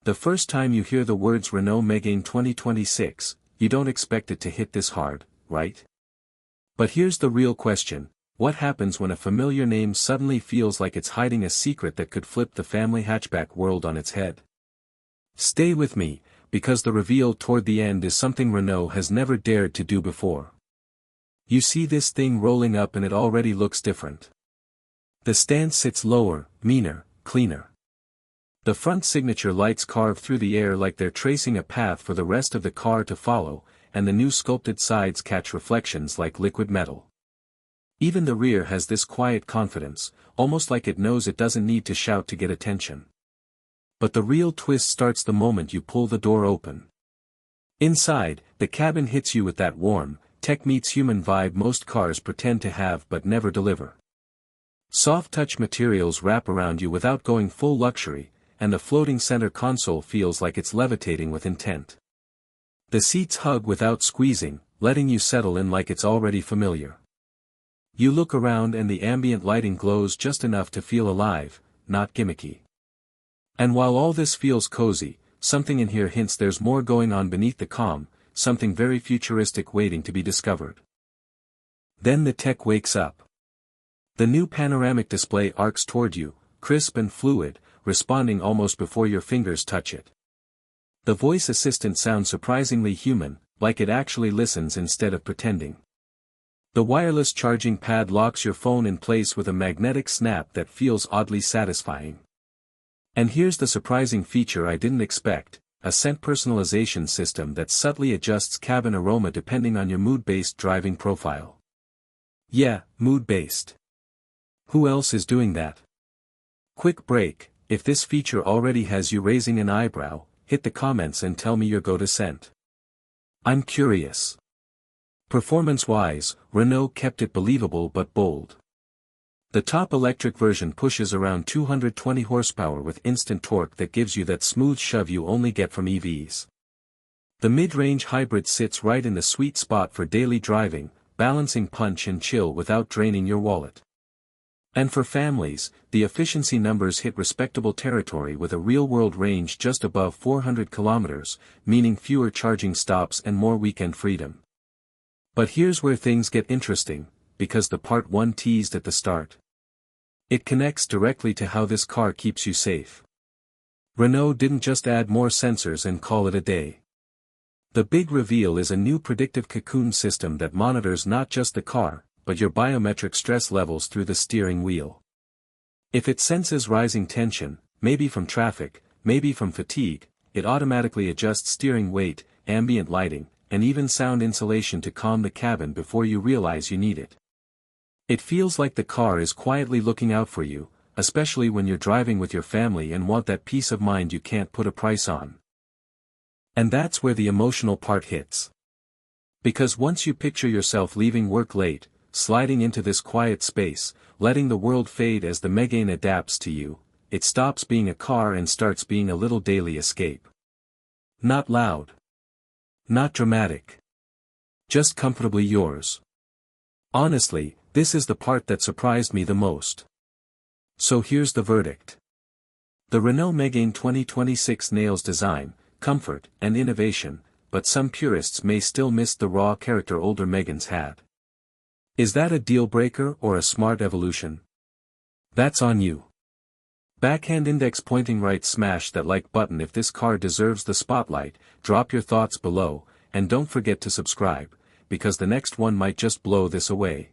The first time you hear the words Renault Megane 2026, you don't expect it to hit this hard, right? But here's the real question: what happens when a familiar name suddenly feels like it's hiding a secret that could flip the family hatchback world on its head? Stay with me, because the reveal toward the end is something Renault has never dared to do before. You see this thing rolling up and it already looks different. The stance sits lower, meaner, cleaner. The front signature lights carve through the air like they're tracing a path for the rest of the car to follow, and the new sculpted sides catch reflections like liquid metal. Even the rear has this quiet confidence, almost like it knows it doesn't need to shout to get attention. But the real twist starts the moment you pull the door open. Inside, the cabin hits you with that warm, tech-meets-human vibe most cars pretend to have but never deliver. Soft touch materials wrap around you without going full luxury, and the floating center console feels like it's levitating with intent. The seats hug without squeezing, letting you settle in like it's already familiar. You look around and the ambient lighting glows just enough to feel alive, not gimmicky. And while all this feels cozy, something in here hints there's more going on beneath the calm, something very futuristic waiting to be discovered. Then the tech wakes up. The new panoramic display arcs toward you, crisp and fluid, responding almost before your fingers touch it. The voice assistant sounds surprisingly human, like it actually listens instead of pretending. The wireless charging pad locks your phone in place with a magnetic snap that feels oddly satisfying. And here's the surprising feature I didn't expect: a scent personalization system that subtly adjusts cabin aroma depending on your mood-based driving profile. Yeah, mood-based. Who else is doing that? Quick break: if this feature already has you raising an eyebrow, hit the comments and tell me your go-to scent. I'm curious. Performance-wise, Renault kept it believable but bold. The top electric version pushes around 220 horsepower with instant torque that gives you that smooth shove you only get from EVs. The mid-range hybrid sits right in the sweet spot for daily driving, balancing punch and chill without draining your wallet. And for families, the efficiency numbers hit respectable territory with a real-world range just above 400 kilometers, meaning fewer charging stops and more weekend freedom. But here's where things get interesting, because the part one teased at the start. It connects directly to how this car keeps you safe. Renault didn't just add more sensors and call it a day. The big reveal is a new predictive cocoon system that monitors not just the car, but your biometric stress levels through the steering wheel. If it senses rising tension, maybe from traffic, maybe from fatigue, it automatically adjusts steering weight, ambient lighting, and even sound insulation to calm the cabin before you realize you need it. It feels like the car is quietly looking out for you, especially when you're driving with your family and want that peace of mind you can't put a price on. And that's where the emotional part hits. Because once you picture yourself leaving work late, sliding into this quiet space, letting the world fade as the Megane adapts to you, it stops being a car and starts being a little daily escape. Not loud. Not dramatic. Just comfortably yours. Honestly, this is the part that surprised me the most. So here's the verdict. The Renault Megane 2026 nails design, comfort, and innovation, but some purists may still miss the raw character older Meganes had. Is that a deal-breaker or a smart evolution? That's on you. Backhand index pointing right, smash that like button if this car deserves the spotlight, drop your thoughts below, and don't forget to subscribe, because the next one might just blow this away.